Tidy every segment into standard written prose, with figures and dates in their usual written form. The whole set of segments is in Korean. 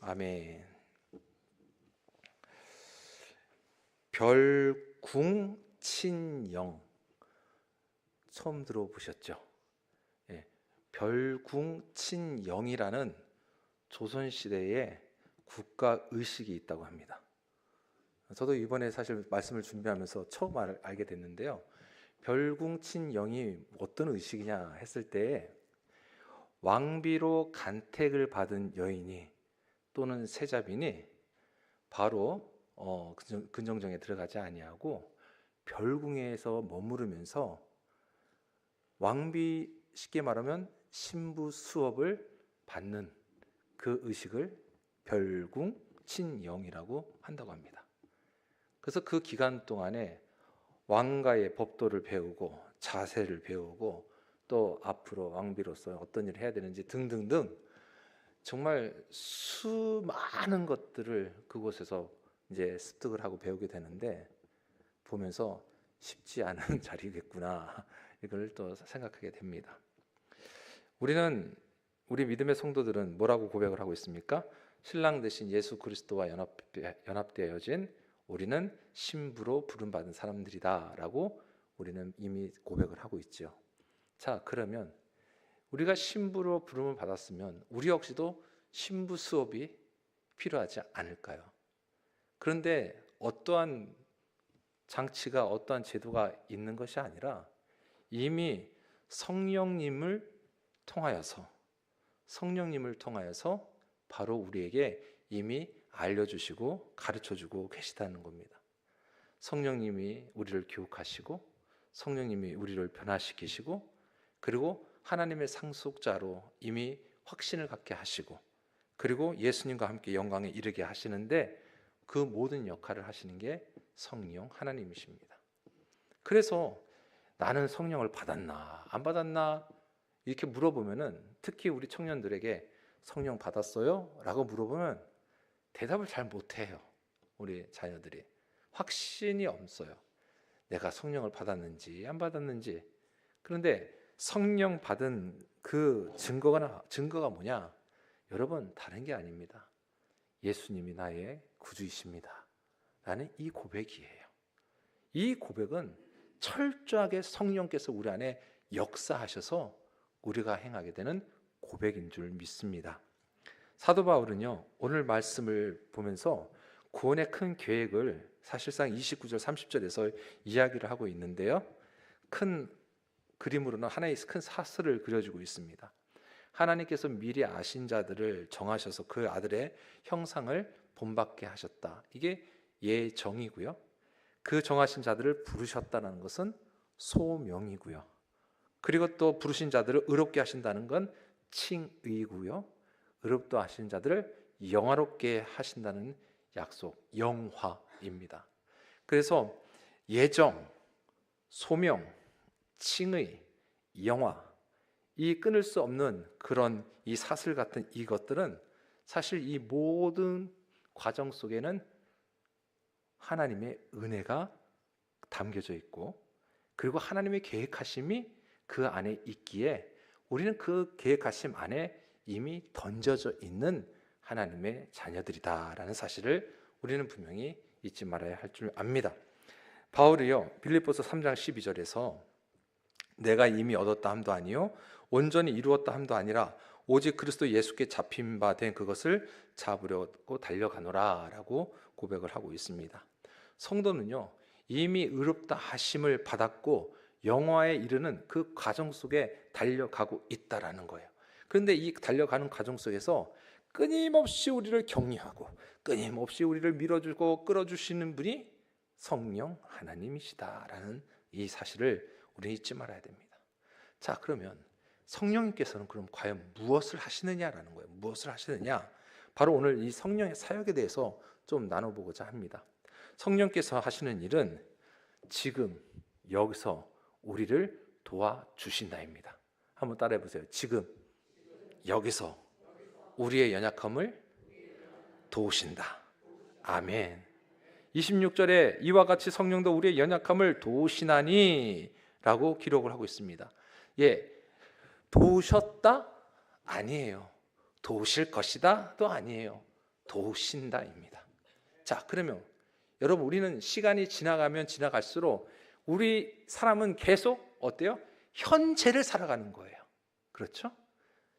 아멘. 별궁친영 처음 들어보셨죠? 예, 별궁친영이라는 조선시대의 국가 의식이 있다고 합니다. 저도 이번에 사실 말씀을 준비하면서 처음 알게 됐는데요. 별궁친영이 어떤 의식이냐 했을 때, 왕비로 간택을 받은 여인이 또는 세자빈이 바로 근정정에 들어가지 아니하고 별궁에서 머무르면서 왕비, 쉽게 말하면 신부 수업을 받는 그 의식을 별궁친영이라고 한다고 합니다. 그래서 그 기간 동안에 왕가의 법도를 배우고 자세를 배우고 또 앞으로 왕비로서 어떤 일을 해야 되는지 등등등 정말 수많은 것들을 그곳에서 이제 습득을 하고 배우게 되는데, 보면서 쉽지 않은 자리겠구나, 이걸 또 생각하게 됩니다. 우리 믿음의 성도들은 뭐라고 고백을 하고 있습니까? 신랑 되신 예수 그리스도와 연합되어진 우리는 신부로 부름받은 사람들이다 라고 우리는 이미 고백을 하고 있죠. 자, 그러면 우리가 신부로 부름을 받았으면 우리 역시도 신부 수업이 필요하지 않을까요? 그런데 어떠한 장치가, 어떠한 제도가 있는 것이 아니라 이미 성령님을 통하여서 바로 우리에게 이미 알려주시고 가르쳐주고 계시다는 겁니다. 성령님이 우리를 교육하시고 성령님이 우리를 변화시키시고, 그리고 하나님의 상속자로 이미 확신을 갖게 하시고, 그리고 예수님과 함께 영광에 이르게 하시는데, 그 모든 역할을 하시는 게 성령 하나님이십니다. 그래서 나는 성령을 받았나 안 받았나 이렇게 물어보면은, 특히 우리 청년들에게 성령 받았어요? 라고 물어보면 대답을 잘 못해요. 우리 자녀들이 확신이 없어요. 내가 성령을 받았는지 안 받았는지. 그런데 성령 받은 그 증거가 뭐냐? 여러분, 다른 게 아닙니다. 예수님이 나의 구주이십니다 라는 이 고백이에요. 이 고백은 철저하게 성령께서 우리 안에 역사하셔서 우리가 행하게 되는 고백인 줄 믿습니다. 사도 바울은요, 오늘 말씀을 보면서 구원의 큰 계획을 사실상 29절 30절에서 이야기를 하고 있는데요, 큰 그림으로는 하나의 큰 사슬을 그려주고 있습니다. 하나님께서 미리 아신 자들을 정하셔서 그 아들의 형상을 본받게 하셨다, 이게 예정이고요. 그 정하신 자들을 부르셨다는 것은 소명이고요. 그리고 또 부르신 자들을 의롭게 하신다는 건 칭의고요. 의롭다 하신 자들을 영화롭게 하신다는 약속, 영화입니다. 그래서 예정, 소명, 칭의, 영화, 이 끊을 수 없는 그런 이 사슬 같은 이것들은 사실 이 모든 과정 속에는 하나님의 은혜가 담겨져 있고, 그리고 하나님의 계획하심이 그 안에 있기에 우리는 그 계획하심 안에 이미 던져져 있는 하나님의 자녀들이다라는 사실을 우리는 분명히 잊지 말아야 할 줄 압니다. 바울이요, 빌립보서 3장 12절에서 내가 이미 얻었다 함도 아니요 온전히 이루었다 함도 아니라 오직 그리스도 예수께 잡힌 바 된 그것을 잡으려고 달려가노라 라고 고백을 하고 있습니다. 성도는요, 이미 의롭다 하심을 받았고 영화에 이르는 그 과정 속에 달려가고 있다라는 거예요. 그런데 이 달려가는 과정 속에서 끊임없이 우리를 격려하고 끊임없이 우리를 밀어주고 끌어주시는 분이 성령 하나님이시다라는 이 사실을 우리는 잊지 말아야 됩니다. 자, 그러면 성령님께서는 그럼 과연 무엇을 하시느냐라는 거예요. 무엇을 하시느냐? 바로 오늘 이 성령의 사역에 대해서 좀 나눠보고자 합니다. 성령께서 하시는 일은 지금 여기서 우리를 도와주신다입니다. 한번 따라해 보세요. 지금 여기서 우리의 연약함을 도우신다. 아멘. 26절에 이와 같이 성령도 우리의 연약함을 도우시나니 라고 기록을 하고 있습니다. 예, 도우셨다? 아니에요. 도우실 것이다? 또 아니에요. 도우신다입니다. 자, 그러면 여러분, 우리는 시간이 지나가면 지나갈수록 우리 사람은 계속 어때요? 현재를 살아가는 거예요. 그렇죠?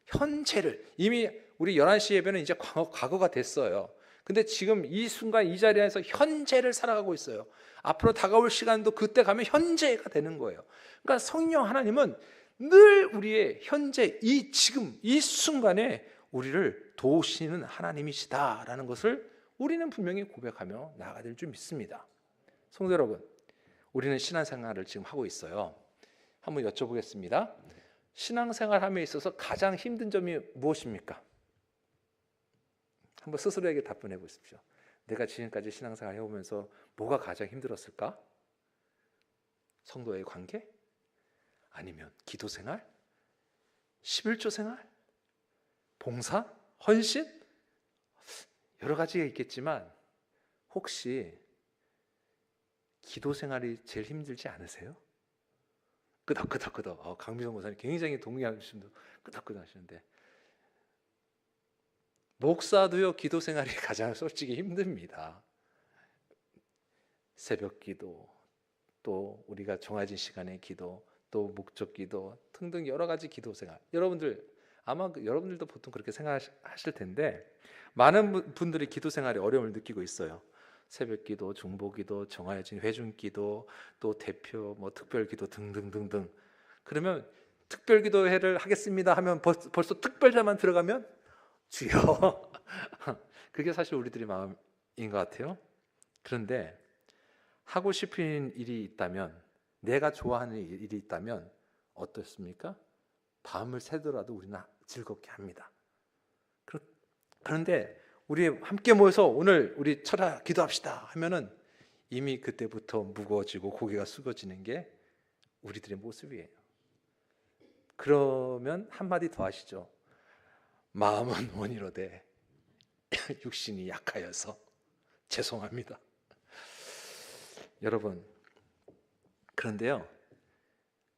현재를. 이미 우리 11시 예배는 이제 과거가 됐어요. 근데 지금 이 순간 이 자리에서 현재를 살아가고 있어요. 앞으로 다가올 시간도 그때 가면 현재가 되는 거예요. 그러니까 성령 하나님은 늘 우리의 현재, 이 지금 이 순간에 우리를 도우시는 하나님이시다라는 것을 우리는 분명히 고백하며 나아가야 될 줄 믿습니다. 성도 여러분, 우리는 신앙생활을 지금 하고 있어요. 한번 여쭤보겠습니다. 신앙생활함에 있어서 가장 힘든 점이 무엇입니까? 한번 스스로에게 답변해 보십시오. 내가 지금까지 신앙생활 해오면서 뭐가 가장 힘들었을까? 성도의 관계? 아니면 기도생활? 11조 생활? 봉사? 헌신? 여러 가지가 있겠지만 혹시 기도생활이 제일 힘들지 않으세요? 끄덕끄덕. 강미성 목사님 굉장히 동의하시는 끄덕끄덕 하시는데, 목사도요 기도생활이 가장 솔직히 힘듭니다. 새벽 기도, 또 우리가 정해진 시간의 기도, 또 목적 기도 등등 여러 가지 기도생활, 아마 여러분들도 보통 그렇게 생각하실 텐데 많은 분들이 기도생활에 어려움을 느끼고 있어요. 새벽 기도, 중보 기도, 정해진 회중 기도, 또 대표 특별 기도 등등등등. 그러면 특별 기도회를 하겠습니다 하면 벌써 특별자만 들어가면 주여. 그게 사실 우리들의 마음인 것 같아요. 그런데 하고 싶은 일이 있다면, 내가 좋아하는 일이 있다면 어떻습니까? 밤을 새더라도 우리는 즐겁게 합니다. 그런데 우리 함께 모여서 오늘 우리 철야 기도합시다 하면은 이미 그때부터 무거워지고 고개가 숙여지는 게 우리들의 모습이에요. 그러면 한마디 더 하시죠. 마음은 원이로되 육신이 약하여서 죄송합니다. 여러분, 그런데요,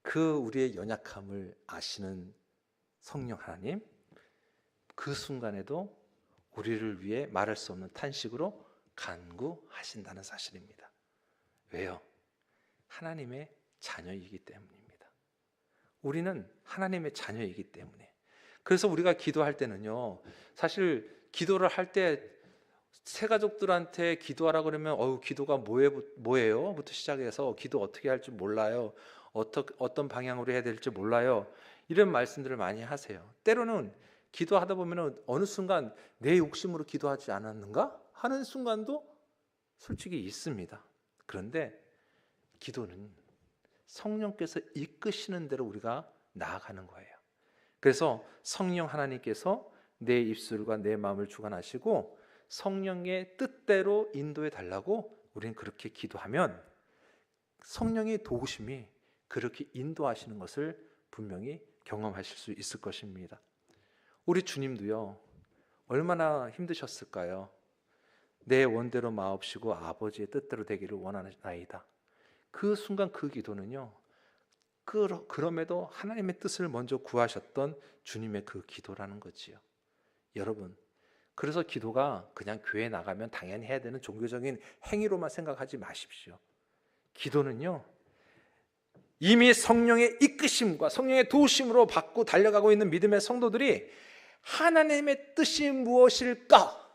그 우리의 연약함을 아시는 성령 하나님, 그 순간에도 우리를 위해 말할 수 없는 탄식으로 간구하신다는 사실입니다. 왜요? 하나님의 자녀이기 때문입니다. 우리는 하나님의 자녀이기 때문에. 그래서 우리가 기도할 때는요, 사실 기도를 할 때 새가족들한테 기도하라 그러면 기도가 뭐예요? 부터 시작해서 기도 어떻게 할 줄 몰라요. 어떤 방향으로 해야 될지 몰라요. 이런 말씀들을 많이 하세요. 때로는 기도하다 보면 어느 순간 내 욕심으로 기도하지 않았는가 하는 순간도 솔직히 있습니다. 그런데 기도는 성령께서 이끄시는 대로 우리가 나아가는 거예요. 그래서 성령 하나님께서 내 입술과 내 마음을 주관하시고 성령의 뜻대로 인도해 달라고 우리는 그렇게 기도하면 성령의 도우심이 그렇게 인도하시는 것을 분명히 경험하실 수 있을 것입니다. 우리 주님도요, 얼마나 힘드셨을까요? 내 원대로 마옵시고 아버지의 뜻대로 되기를 원하나이다. 그 순간 그 기도는요, 그럼에도 하나님의 뜻을 먼저 구하셨던 주님의 그 기도라는 거지요. 여러분, 그래서 기도가 그냥 교회 나가면 당연히 해야 되는 종교적인 행위로만 생각하지 마십시오. 기도는요, 이미 성령의 이끄심과 성령의 도우심으로 받고 달려가고 있는 믿음의 성도들이 하나님의 뜻이 무엇일까?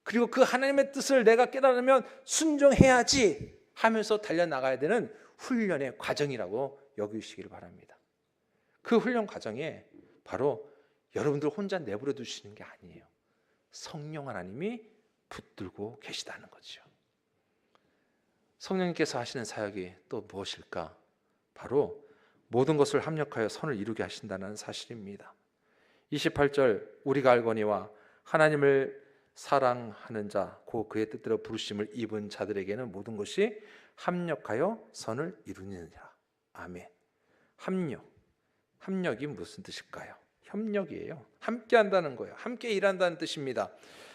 그리고 그 하나님의 뜻을 내가 깨달으면 순종해야지 하면서 달려나가야 되는 훈련의 과정이라고 여기시길 바랍니다. 그 훈련 과정에 바로 여러분들 혼자 내버려 두시는 게 아니에요. 성령 하나님이 붙들고 계시다는 거죠. 성령님께서 하시는 사역이 또 무엇일까? 바로 모든 것을 합력하여 선을 이루게 하신다는 사실입니다. 28절, 우리가 알거니와 하나님을 사랑하는 자, 곧 그의 뜻대로 부르심을 입은 자들에게는 모든 것이 합력하여 선을 이루느니라. 아멘. 합력이 무슨 뜻일까요? 협력이에요. 함께 한다는 거예요. 함께 일한다는 뜻입니다.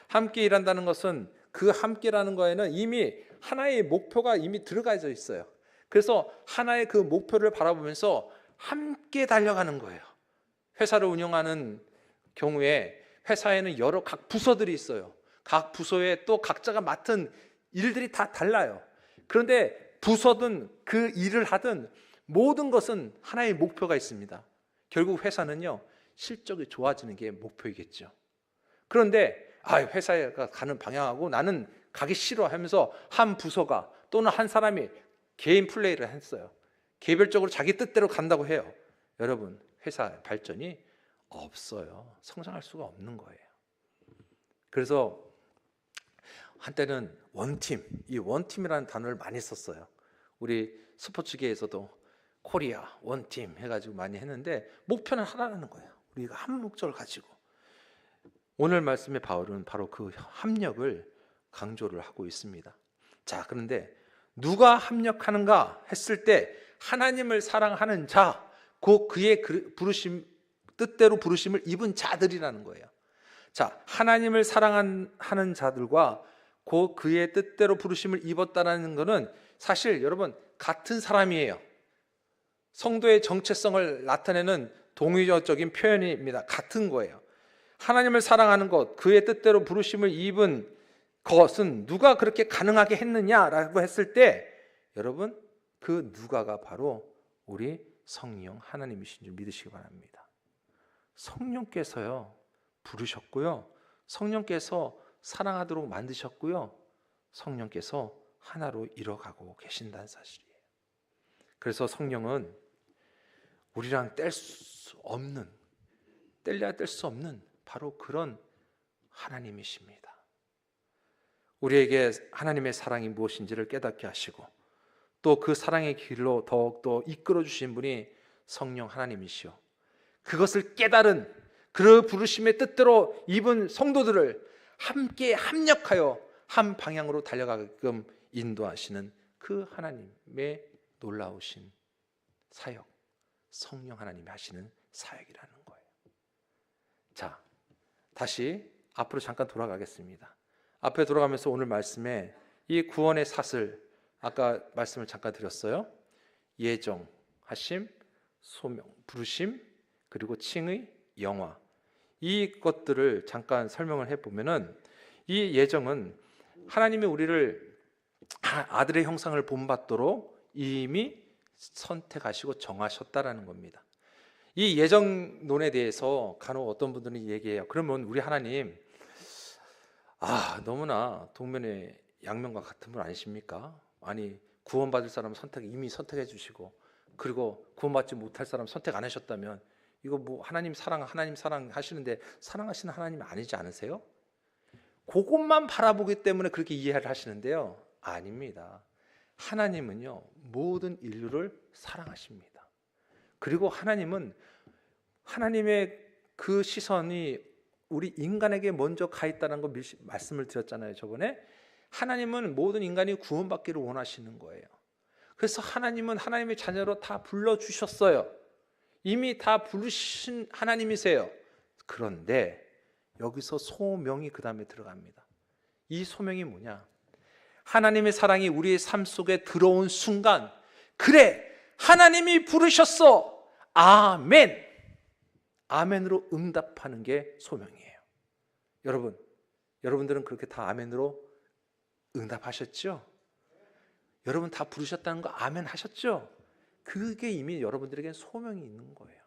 함께 일한다는 것은 그 함께라는 거에는 이미 하나의 목표가 이미 들어가져 있어요. 그래서 하나의 그 목표를 바라보면서 함께 달려가는 거예요. 회사를 운영하는 경우에 회사에는 여러 각 부서들이 있어요. 각 부서에 또 각자가 맡은 일들이 다 달라요. 그런데 부서든 그 일을 하든 모든 것은 하나의 목표가 있습니다. 결국 회사는요, 실적이 좋아지는 게 목표이겠죠. 그런데 회사가 가는 방향하고 나는 가기 싫어 하면서 한 부서가 또는 한 사람이 개인 플레이를 했어요. 개별적으로 자기 뜻대로 간다고 해요. 여러분, 회사 발전이 없어요. 성장할 수가 없는 거예요. 그래서 한때는 원팀, 이 원팀이라는 단어를 많이 썼어요. 우리 스포츠계에서도 코리아 원팀 해가지고 많이 했는데 목표는 하나라는 거예요. 우리가 한 목적을 가지고. 오늘 말씀의 바울은 바로 그 합력을 강조를 하고 있습니다. 자, 그런데 누가 합력하는가 했을 때 하나님을 사랑하는 자, 곧 그의 뜻대로 부르심을 입은 자들이라는 거예요. 자, 하나님을 사랑하는 자들과 곧 그의 뜻대로 부르심을 입었다는 것은 사실 여러분 같은 사람이에요. 성도의 정체성을 나타내는 동의어적인 표현입니다. 같은 거예요. 하나님을 사랑하는 것, 그의 뜻대로 부르심을 입은 것은 누가 그렇게 가능하게 했느냐라고 했을 때 여러분 그 누가가 바로 우리 성령 하나님이신 줄 믿으시기 바랍니다. 성령께서요 부르셨고요, 성령께서 사랑하도록 만드셨고요, 성령께서 하나로 이뤄가고 계신다는 사실이에요. 그래서 성령은 우리랑 뗄 수 없는, 뗄래야 뗄 수 없는 바로 그런 하나님이십니다. 우리에게 하나님의 사랑이 무엇인지를 깨닫게 하시고 또 그 사랑의 길로 더욱더 이끌어 주신 분이 성령 하나님이시오. 그것을 깨달은 그 부르심의 뜻대로 입은 성도들을 함께 합력하여 한 방향으로 달려가게끔 인도하시는 그 하나님의 놀라우신 사역, 성령 하나님이 하시는 사역이라는 거예요. 자, 다시 앞으로 잠깐 돌아가겠습니다. 앞에 돌아가면서 오늘 말씀에 이 구원의 사슬, 아까 말씀을 잠깐 드렸어요. 예정, 하심, 소명, 부르심, 그리고 칭의, 영화, 이 것들을 잠깐 설명을 해보면은 이 예정은 하나님이 우리를 아들의 형상을 본받도록 이미 선택하시고 정하셨다라는 겁니다. 이 예정론에 대해서 간혹 어떤 분들은 얘기해요. 그러면 우리 하나님 너무나 동면의 양면과 같은 분 아니십니까? 아니 구원받을 사람 이미 선택해 주시고 그리고 구원받지 못할 사람 선택 안 하셨다면 이거 뭐 하나님 사랑 하시는데 사랑하시는 하나님이 아니지 않으세요? 그것만 바라보기 때문에 그렇게 이해를 하시는데요, 아닙니다. 하나님은요 모든 인류를 사랑하십니다. 그리고 하나님은 하나님의 그 시선이 우리 인간에게 먼저 가 있다는 거 말씀을 드렸잖아요, 저번에. 하나님은 모든 인간이 구원받기를 원하시는 거예요. 그래서 하나님은 하나님의 자녀로 다 불러주셨어요. 이미 다 부르신 하나님이세요. 그런데 여기서 소명이 그 다음에 들어갑니다. 이 소명이 뭐냐? 하나님의 사랑이 우리의 삶 속에 들어온 순간, 그래 하나님이 부르셨어, 아멘, 아멘으로 응답하는 게 소명이에요. 여러분들은 그렇게 다 아멘으로 응답하셨죠? 여러분 다 부르셨다는 거 아멘 하셨죠? 그게 이미 여러분들에게 소명이 있는 거예요.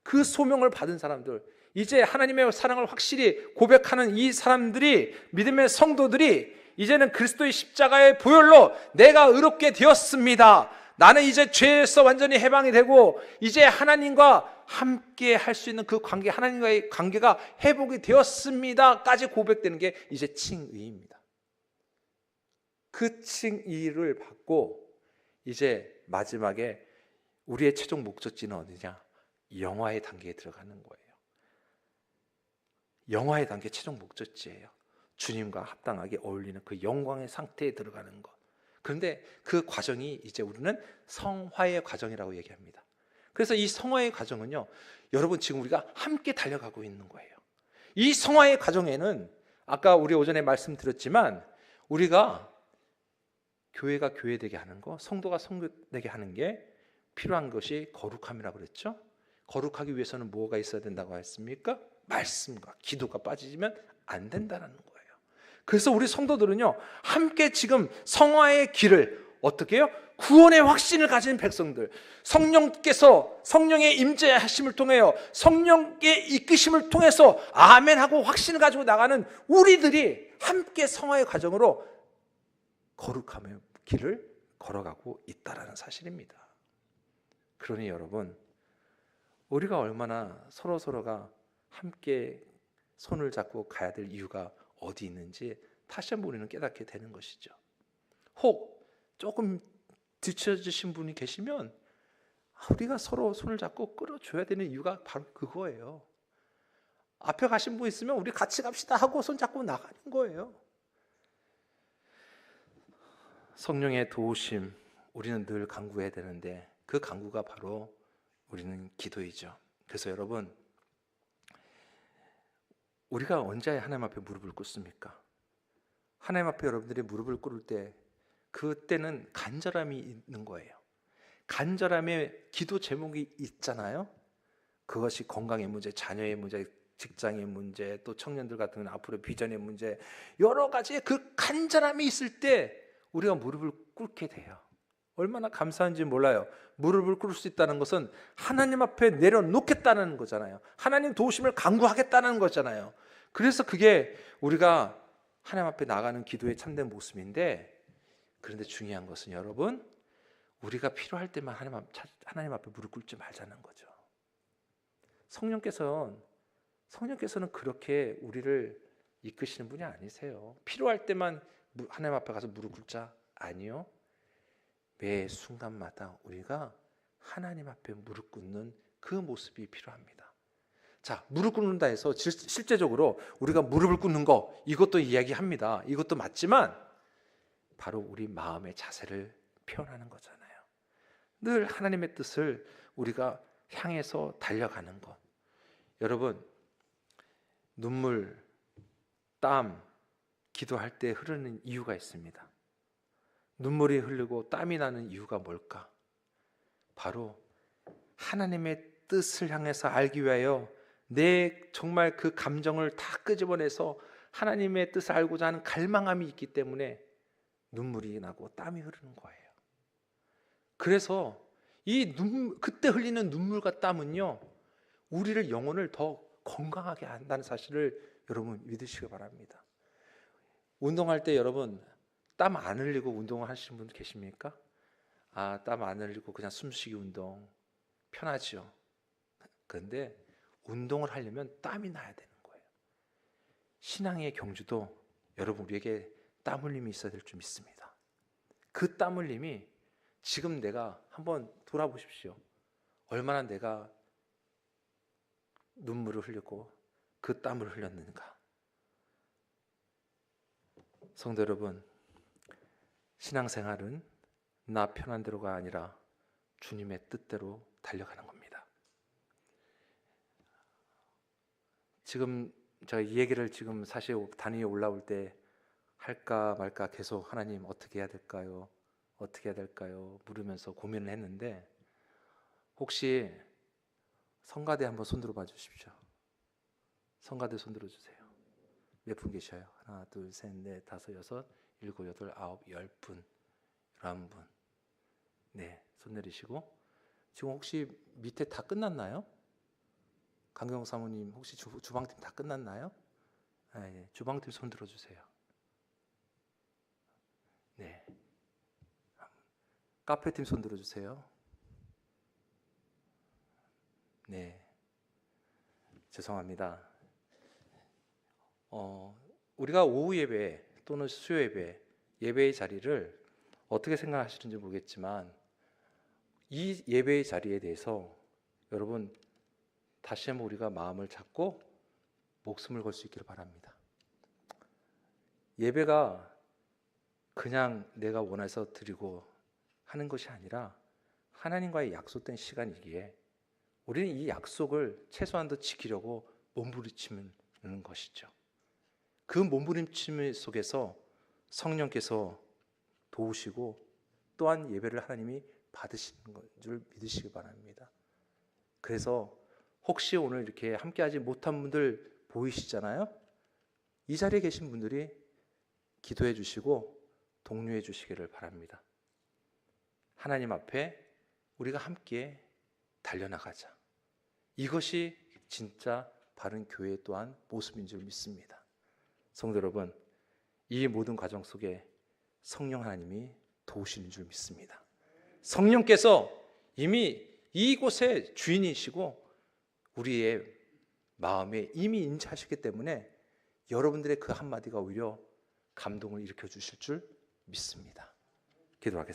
그 소명을 받은 사람들, 이제 하나님의 사랑을 확실히 고백하는 이 사람들이, 믿음의 성도들이 이제는 그리스도의 십자가의 보혈로 내가 의롭게 되었습니다, 나는 이제 죄에서 완전히 해방이 되고 이제 하나님과 함께 할 수 있는 그 관계, 하나님과의 관계가 회복이 되었습니다까지 고백되는 게 이제 칭의입니다. 그 칭의를 받고 이제 마지막에 우리의 최종 목적지는 어디냐? 영화의 단계에 들어가는 거예요. 영화의 단계 최종 목적지예요. 주님과 합당하게 어울리는 그 영광의 상태에 들어가는 것. 그런데 그 과정이 이제 우리는 성화의 과정이라고 얘기합니다. 그래서 이 성화의 과정은요, 여러분 지금 우리가 함께 달려가고 있는 거예요. 이 성화의 과정에는 아까 우리 오전에 말씀드렸지만 우리가 교회가 교회되게 하는 거, 성도가 성도되게 하는 게 필요한 것이 거룩함이라고 그랬죠. 거룩하기 위해서는 뭐가 있어야 된다고 했습니까? 말씀과 기도가 빠지면 안 된다는 거예요. 그래서 우리 성도들은요, 함께 지금 성화의 길을 어떻게 해요? 구원의 확신을 가진 백성들, 성령의 임재하심을 통하여 성령의 이끄심을 통해서 아멘하고 확신을 가지고 나가는 우리들이 함께 성화의 과정으로 거룩함의 길을 걸어가고 있다라는 사실입니다. 그러니 여러분, 우리가 얼마나 서로가 함께 손을 잡고 가야 될 이유가 어디 있는지 다시 한번 우리는 깨닫게 되는 것이죠. 혹 조금 뒤처지신 분이 계시면 우리가 서로 손을 잡고 끌어줘야 되는 이유가 바로 그거예요. 앞에 가신 분 있으면 우리 같이 갑시다 하고 손 잡고 나가는 거예요. 성령의 도우심, 우리는 늘 간구해야 되는데 그 간구가 바로 우리는 기도이죠. 그래서 여러분, 우리가 언제 하나님 앞에 무릎을 꿇습니까? 하나님 앞에 여러분들이 무릎을 꿇을 때 그때는 간절함이 있는 거예요. 간절함의 기도 제목이 있잖아요. 그것이 건강의 문제, 자녀의 문제, 직장의 문제, 또 청년들 같은 앞으로 비전의 문제, 여러 가지의 그 간절함이 있을 때 우리가 무릎을 꿇게 돼요. 얼마나 감사한지 몰라요. 무릎을 꿇을 수 있다는 것은 하나님 앞에 내려놓겠다는 거잖아요. 하나님 도우심을 간구하겠다는 거잖아요. 그래서 그게 우리가 하나님 앞에 나가는 기도의 참된 모습인데, 그런데 중요한 것은 여러분, 우리가 필요할 때만 하나님 앞에 무릎 꿇지 말자는 거죠. 성령께서는 그렇게 우리를 이끄시는 분이 아니세요. 필요할 때만 하나님 앞에 가서 무릎 꿇자, 아니요. 매 순간마다 우리가 하나님 앞에 무릎 꿇는 그 모습이 필요합니다. 자, 무릎 꿇는다 해서 실제적으로 우리가 무릎을 꿇는 거, 이것도 이야기합니다. 이것도 맞지만 바로 우리 마음의 자세를 표현하는 거잖아요. 늘 하나님의 뜻을 우리가 향해서 달려가는 것. 여러분, 눈물, 땀, 기도할 때 흐르는 이유가 있습니다. 눈물이 흐르고 땀이 나는 이유가 뭘까? 바로 하나님의 뜻을 향해서 알기 위하여 내 정말 그 감정을 다 끄집어내서 하나님의 뜻을 알고자 하는 갈망함이 있기 때문에 눈물이 나고 땀이 흐르는 거예요. 그래서 그때 흘리는 눈물과 땀은요, 우리를 영혼을 더 건강하게 한다는 사실을 여러분 믿으시기 바랍니다. 운동할 때 여러분 땀 안 흘리고 운동을 하시는 분 계십니까? 땀 안 흘리고 그냥 숨쉬기 운동 편하죠. 그런데 운동을 하려면 땀이 나야 되는 거예요. 신앙의 경주도 여러분 우리에게 땀 흘림이 있어야 될 줄 믿습니다. 그 땀 흘림이 지금 내가 한번 돌아보십시오. 얼마나 내가 눈물을 흘렸고 그 땀을 흘렸는가. 성도 여러분, 신앙생활은 나 편한 대로가 아니라 주님의 뜻대로 달려가는 겁니다. 지금 제가 이 얘기를 지금 사실 단위에 올라올 때 할까 말까 계속 하나님 어떻게 해야 될까요? 어떻게 해야 될까요? 물으면서 고민을 했는데, 혹시 성가대 한번 손들어 봐 주십시오. 성가대 손들어 주세요. 몇 분 계셔요? 하나, 둘, 셋, 넷, 다섯, 여섯, 일곱, 여덟, 아홉, 10분, 11분. 네, 손 내리시고. 지금 혹시 밑에 다 끝났나요? 강경 사모님 혹시 주방팀 다 끝났나요? 네, 주방팀 손 들어주세요. 네, 카페팀 손 들어주세요. 네, 죄송합니다. 우리가 오후 예배 또는 수요 예배의 자리를 어떻게 생각하시는지 모르겠지만, 이 예배의 자리에 대해서 여러분 다시 한번 우리가 마음을 잡고 목숨을 걸 수 있기를 바랍니다. 예배가 그냥 내가 원해서 드리고 하는 것이 아니라 하나님과의 약속된 시간이기에 우리는 이 약속을 최소한도 지키려고 몸부림치는 것이죠. 그 몸부림침 속에서 성령께서 도우시고 또한 예배를 하나님이 받으시는 줄 믿으시기 바랍니다. 그래서 혹시 오늘 이렇게 함께하지 못한 분들 보이시잖아요. 이 자리에 계신 분들이 기도해 주시고 독려해 주시기를 바랍니다. 하나님 앞에 우리가 함께 달려나가자. 이것이 진짜 바른 교회 또한 모습인 줄 믿습니다. 성도 여러분, 이 모든 과정 속에 성령 하나님이 도우시는 줄 믿습니다. 성령께서 이미 이곳의 주인이시고 우리의 마음에 이미 임재하셨기 때문에 여러분들의 그 한마디가 오히려 감동을 일으켜 주실 줄 믿습니다. 기도하겠습니다.